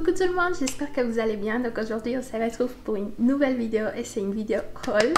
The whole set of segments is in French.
Coucou tout le monde, j'espère que vous allez bien. Donc aujourd'hui on se retrouve pour une nouvelle vidéo et c'est une vidéo haul.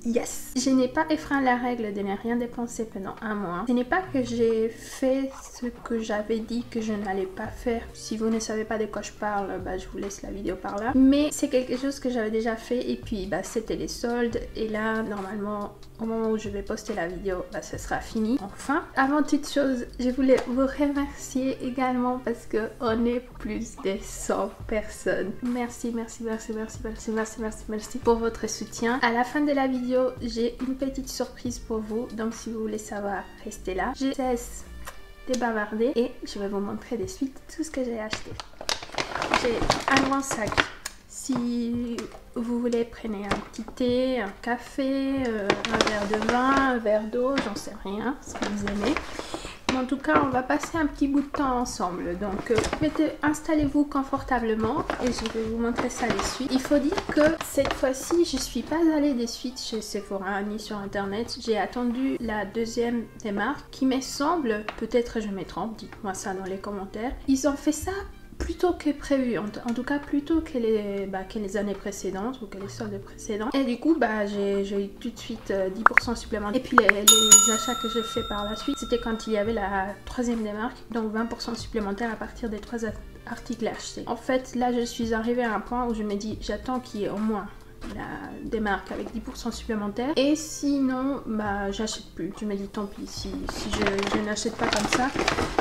Yes! Je n'ai pas effreint la règle de ne rien dépenser pendant un mois. Ce n'est pas que j'ai fait ce que j'avais dit que je n'allais pas faire. Si vous ne savez pas de quoi je parle, je vous laisse la vidéo par là. Mais c'est quelque chose que j'avais déjà fait et puis c'était les soldes. Et là, normalement, au moment où je vais poster la vidéo, ce sera fini. Enfin, avant toute chose, je voulais vous remercier également parce qu'on est plus de 100 personnes. Merci pour votre soutien. À la fin de la vidéo, j'ai une petite surprise pour vous, donc si vous voulez savoir, restez là. Je cesse de bavarder et je vais vous montrer de suite tout ce que j'ai acheté. J'ai un grand sac. Si vous voulez, prenez un petit thé, un café, un verre de vin, un verre d'eau, j'en sais rien, ce que vous aimez. Mais en tout cas, on va passer un petit bout de temps ensemble. Donc, installez-vous confortablement et je vais vous montrer ça de suite. Il faut dire que cette fois-ci, je ne suis pas allée de suite chez Sephora ni sur internet. J'ai attendu la deuxième des marques qui me semble, peut-être je me trompe, dites-moi ça dans les commentaires. Ils ont fait ça plus tôt que prévu, en tout cas plus tôt que les années précédentes ou que les soldes précédents. Et du coup, j'ai eu tout de suite 10% supplémentaire. Et puis les achats que j'ai fait par la suite, c'était quand il y avait la troisième des marques, donc 20% supplémentaire à partir des 3 articles achetés. En fait, là, je suis arrivée à un point où je me dis, j'attends qu'il y ait au moins des marques avec 10% supplémentaires et sinon j'achète plus. Je me dis tant pis, si je n'achète pas comme ça,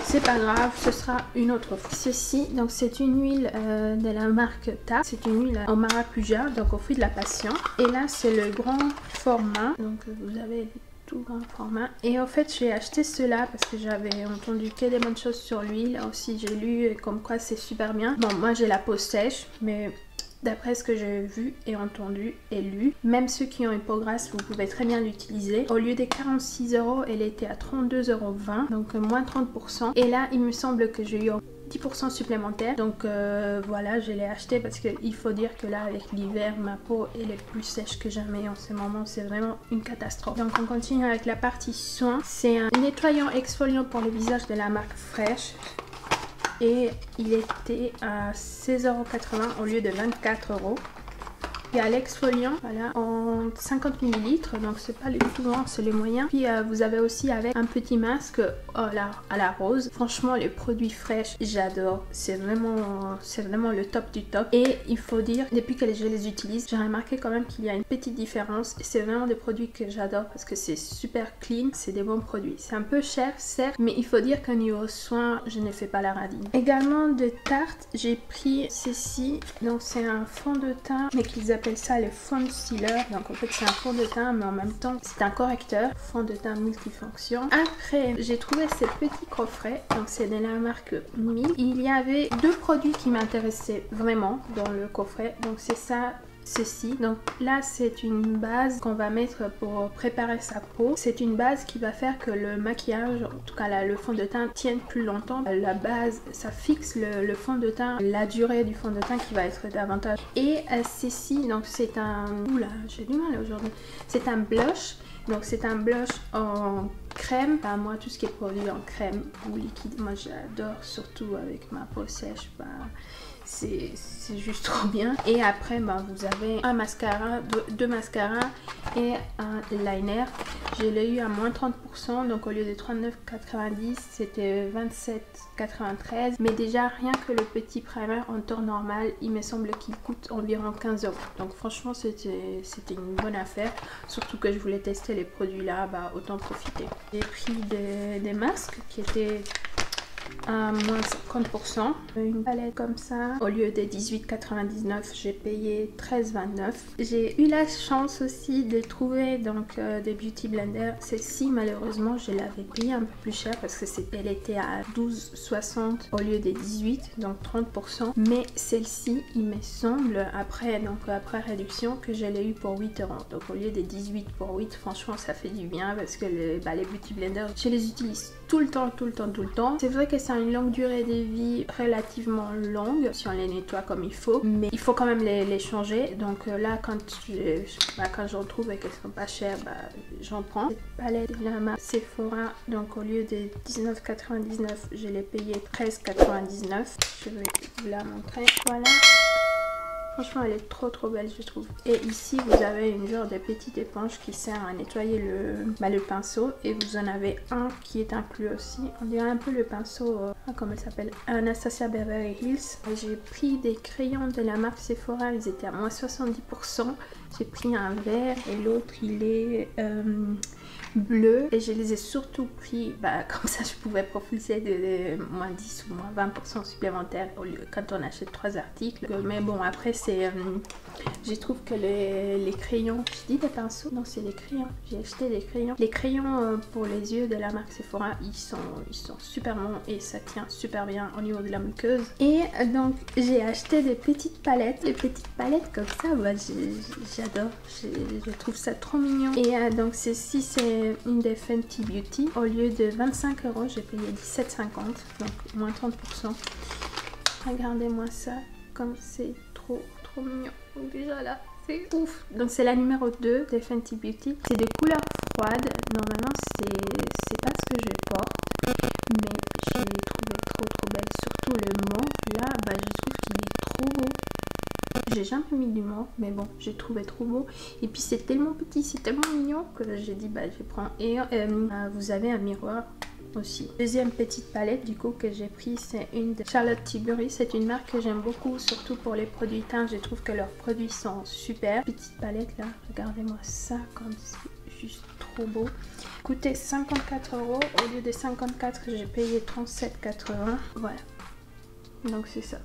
c'est pas grave, ce sera une autre fois. Ceci, donc c'est une huile de la marque TAP, c'est une huile au maracuja, donc au fruit de la passion, et là c'est le grand format, donc vous avez tout grand format. Et en fait j'ai acheté cela parce que j'avais entendu que des bonnes choses sur l'huile. Aussi j'ai lu comme quoi c'est super bien. Bon, moi j'ai la peau sèche, mais d'après ce que j'ai vu et entendu et lu, même ceux qui ont une peau grasse, vous pouvez très bien l'utiliser. Au lieu des 46 €, elle était à 32,20 €, donc moins 30%. Et là, il me semble que j'ai eu 10% supplémentaire. Donc voilà, je l'ai acheté parce qu'il faut dire que là, avec l'hiver, ma peau elle est plus sèche que jamais en ce moment. C'est vraiment une catastrophe. Donc on continue avec la partie soins. C'est un nettoyant exfoliant pour le visage de la marque Fresh. Et il était à 16,80 € au lieu de 24 €. Il y a l'exfoliant, voilà, en 50 ml, donc c'est pas le plus grand, c'est le moyen. Puis vous avez aussi avec un petit masque à la rose. Franchement, les produits fraîches, j'adore. C'est vraiment le top du top. Et il faut dire, depuis que je les utilise, j'ai remarqué quand même qu'il y a une petite différence. C'est vraiment des produits que j'adore parce que c'est super clean, c'est des bons produits. C'est un peu cher, certes, mais il faut dire qu'au niveau soin, je ne fais pas la radine. Également de Tarte, j'ai pris ceci. Donc c'est un fond de teint, mais qu'ils appelle ça le fond sealer. Donc en fait c'est un fond de teint mais en même temps c'est un correcteur, fond de teint multifonction. Après j'ai trouvé ces petits coffrets, donc c'est de la marque Mi. Il y avait 2 produits qui m'intéressaient vraiment dans le coffret, donc c'est ça, ceci. Donc là c'est une base qu'on va mettre pour préparer sa peau. C'est une base qui va faire que le maquillage, en tout cas là, le fond de teint tienne plus longtemps. La base, ça fixe le fond de teint, la durée du fond de teint qui va être davantage. Et ceci, donc c'est un... Oula, j'ai du mal aujourd'hui. C'est un blush. Donc c'est un blush en crème. Moi tout ce qui est produit en crème ou liquide, moi j'adore, surtout avec ma peau sèche. C'est juste trop bien. Et après vous avez un mascara, deux mascaras et un liner. Je l'ai eu à moins 30%, donc au lieu de 39,90 c'était 27,93. Mais déjà rien que le petit primer en temps normal, il me semble qu'il coûte environ 15 €. Donc franchement c'était une bonne affaire. Surtout que je voulais tester les produits là, autant profiter. J'ai pris des masques qui étaient à moins 50%. Une palette comme ça, au lieu des 18,99 j'ai payé 13,29. J'ai eu la chance aussi de trouver donc des beauty blenders. Celle-ci malheureusement je l'avais payée un peu plus cher parce que elle était à 12,60 au lieu des 18, donc 30%. Mais celle-ci il me semble après réduction que je l'ai eu pour 8 €. Donc au lieu des 18 pour 8, franchement ça fait du bien parce que les beauty blenders je les utilise tout le temps, tout le temps, tout le temps. C'est vrai que ça a une longue durée de vie relativement longue si on les nettoie comme il faut, mais il faut quand même les changer. Donc là, quand j'en trouve et qu'elles sont pas chères, j'en prends. Cette palette de la marque Sephora, donc au lieu de 19,99, je l'ai payé 13,99. Je vais vous la montrer. Voilà. Franchement, elle est trop belle, je trouve. Et ici, vous avez une genre de petite éponge qui sert à nettoyer le pinceau. Et vous en avez un qui est inclus aussi. On dirait un peu le pinceau, comment elle s'appelle, Anastasia Beverly Hills. J'ai pris des crayons de la marque Sephora, ils étaient à moins 70%. J'ai pris un vert et l'autre, il est bleu. Et je les ai surtout pris, comme ça je pouvais profiter de moins 10 ou moins 20% supplémentaires quand on achète 3 articles. Mais bon, après c'est... je trouve que les crayons... Je dis des pinceaux? Non, c'est des crayons. J'ai acheté des crayons. Les crayons pour les yeux de la marque Sephora, ils sont super bons et ça tient super bien au niveau de la muqueuse. Et donc j'ai acheté des petites palettes. Des petites palettes comme ça, j'adore. Je trouve ça trop mignon. Et donc ceci, c'est une des Fenty Beauty. Au lieu de 25 €, j'ai payé 17,50, donc moins 30%. Regardez-moi ça, comme c'est trop mignon. Donc déjà là, c'est ouf. Donc c'est la numéro 2 des Fenty Beauty. C'est de couleur froide. Normalement, c'est pas ce que je porte, mais je l'ai trouvé trop belle. Surtout le mauve là, je trouve qu'il est trop beau. J'ai jamais mis du mauve, mais bon, j'ai trouvé trop beau. Et puis c'est tellement petit, c'est tellement mignon que j'ai dit je prends. Et vous avez un miroir aussi. Deuxième petite palette du coup que j'ai pris, c'est une de Charlotte Tilbury. C'est une marque que j'aime beaucoup, surtout pour les produits teints. Je trouve que leurs produits sont super. Petite palette là, regardez-moi ça, comme c'est juste trop beau. Coûtait 54 €. Au lieu de 54, j'ai payé 37,80. Voilà. Donc c'est ça.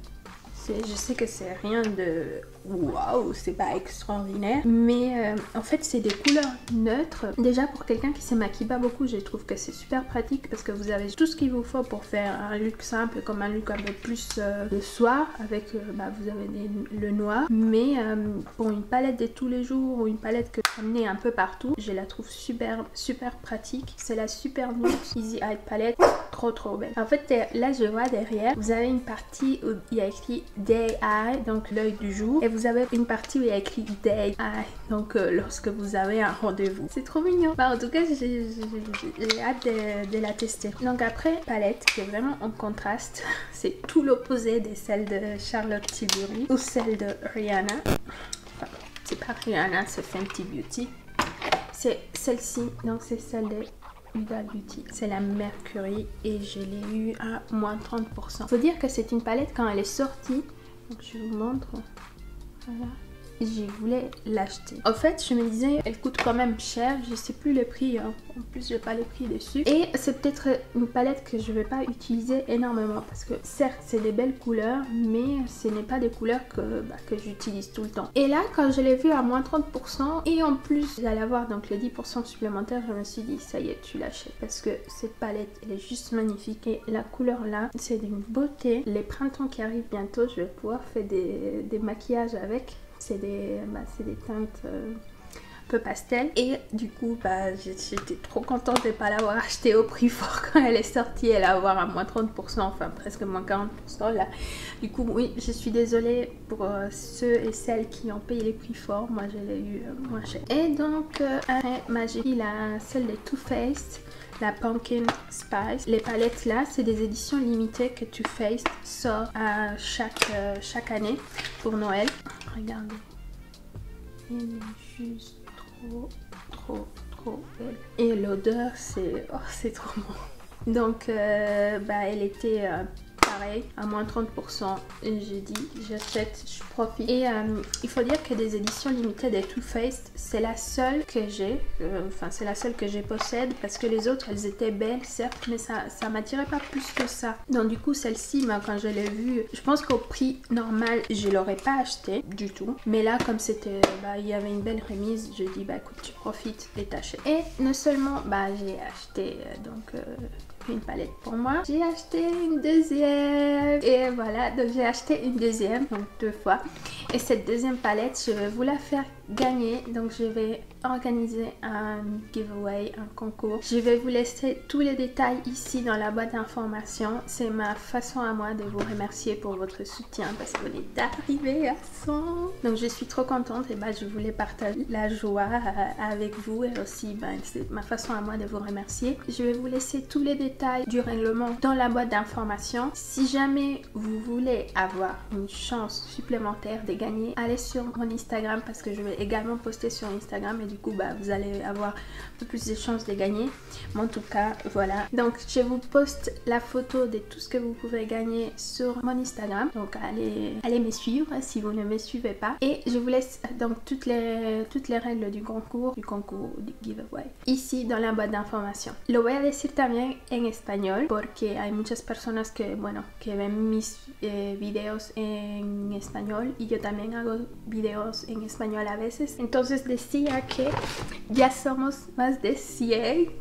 Je sais que c'est rien de waouh, c'est pas extraordinaire, mais en fait c'est des couleurs neutres. Déjà pour quelqu'un qui se maquille pas beaucoup, je trouve que c'est super pratique parce que vous avez tout ce qu'il vous faut pour faire un look simple, comme un look un peu plus le soir avec vous avez le noir, mais pour une palette de tous les jours ou une palette que vous amenez un peu partout, je la trouve super pratique. C'est la Super Nude Easy Eye Palette, trop belle. En fait là je vois derrière, vous avez une partie où il y a écrit Day Eye, donc l'œil du jour, et vous avez une partie où il y a écrit Day Eye, donc lorsque vous avez un rendez-vous. C'est trop mignon. En tout cas j'ai hâte de la tester. Donc après, palette qui est vraiment en contraste. C'est tout l'opposé de celle de Charlotte Tilbury ou celle de Rihanna. Enfin, c'est pas Rihanna, c'est Fenty Beauty. C'est celle-ci, donc c'est celle de Huda Beauty. C'est la Mercury et je l'ai eu à moins 30%. Faut dire que c'est une palette quand elle est sortie. Donc je vous montre. Voilà. Je voulais l'acheter. En fait, je me disais, elle coûte quand même cher. Je sais plus le prix. Hein. En plus, j'ai pas les prix dessus. Et c'est peut-être une palette que je vais pas utiliser énormément. Parce que certes, c'est des belles couleurs. Mais ce n'est pas des couleurs que j'utilise tout le temps. Et là, quand je l'ai vue à moins 30%. Et en plus, j'allais avoir donc les 10% supplémentaires. Je me suis dit, ça y est, tu l'achètes. Parce que cette palette, elle est juste magnifique. Et la couleur là, c'est d'une beauté. Les printemps qui arrivent bientôt, je vais pouvoir faire des maquillages avec. C'est des teintes un peu pastel. Et du coup, j'étais trop contente de ne pas l'avoir acheté au prix fort quand elle est sortie et l'avoir à moins 30%, enfin presque moins 40% là. Du coup, oui, je suis désolée pour ceux et celles qui ont payé les prix forts. Moi, je l'ai eu moins cher. Et donc, après, j'ai pris celle de Too Faced. La Pumpkin Spice. Les palettes là, c'est des éditions limitées que Too Faced sort à chaque année pour Noël. Regardez. Elle est juste trop belle. Et l'odeur, c'est trop bon. Donc, elle était pareil, à moins 30%. Et j'ai dit, j'achète, je profite. Et il faut dire que des éditions limitées des Too Faced, c'est la seule que j'ai. Enfin, c'est la seule que je possède parce que les autres, elles étaient belles, certes, mais ça m'attirait pas plus que ça. Donc, du coup, celle-ci, quand je l'ai vue, je pense qu'au prix normal, je l'aurais pas acheté du tout. Mais là, comme c'était, il y avait une belle remise, je dis, écoute, tu profites et t'achètes. Et non seulement, j'ai acheté, une palette pour moi, j'ai acheté une deuxième et voilà, donc j'ai acheté une deuxième, donc 2 fois, et cette deuxième palette je vais vous la faire gagner. Donc je vais organiser un giveaway, un concours. Je vais vous laisser tous les détails ici dans la boîte d'informations. C'est ma façon à moi de vous remercier pour votre soutien parce qu'on est arrivé à 100. Donc je suis trop contente et je voulais partager la joie avec vous et aussi c'est ma façon à moi de vous remercier. Je vais vous laisser tous les détails du règlement dans la boîte d'informations. Si jamais vous voulez avoir une chance supplémentaire de gagner, allez sur mon Instagram parce que je vais également poster sur Instagram et du coup vous allez avoir un peu plus de chances de gagner. Mais en tout cas voilà, donc je vous poste la photo de tout ce que vous pouvez gagner sur mon Instagram, donc allez me suivre si vous ne me suivez pas, et je vous laisse donc toutes les règles du concours du giveaway ici dans la boîte d'información. Lo voy a decir también en español porque hay muchas personas que ven mis videos en español y yo también hago videos en español a veces. Entonces decía que ya somos más de 100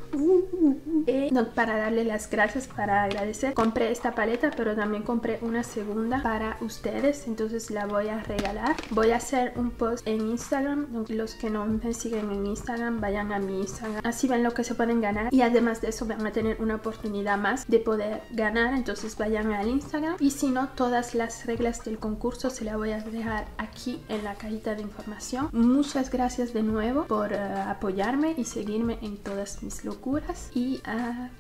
y donc para darle las gracias, para agradecer, compré esta paleta pero también compré una segunda para ustedes, entonces la voy a regalar. Voy a hacer un post en Instagram, donc los que no me siguen en Instagram vayan a mi Instagram, así ven lo que se pueden ganar y además de eso van a tener una oportunidad más de poder ganar, entonces vayan al Instagram y si no, todas las reglas del concurso se las voy a dejar aquí en la cajita de información. Muchas gracias de nuevo por apoyarme y seguirme en todas mis locuras y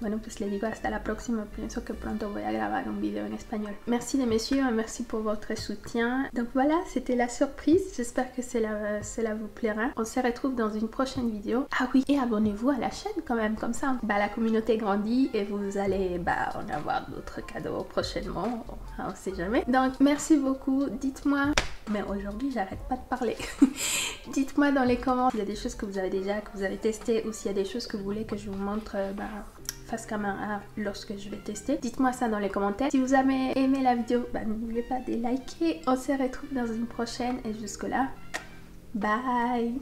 bueno, pues les digo hasta la próxima. Pienso que pronto voy a grabar un video en espagnol. Merci de me suivre, merci pour votre soutien. Donc voilà, c'était la surprise, j'espère que cela vous plaira. On se retrouve dans une prochaine vidéo. Ah oui, et abonnez-vous à la chaîne quand même, comme ça la communauté grandit et vous allez en avoir d'autres cadeaux prochainement, on ne sait jamais. Donc merci beaucoup, dites-moi, mais aujourd'hui j'arrête pas de parler. Dites-moi dans les commentaires s'il y a des choses que vous avez déjà, que vous avez testé, ou s'il y a des choses que vous voulez que je vous montre face caméra lorsque je vais tester. Dites-moi ça dans les commentaires. Si vous avez aimé la vidéo, n'oubliez pas de liker. On se retrouve dans une prochaine et jusque là, bye.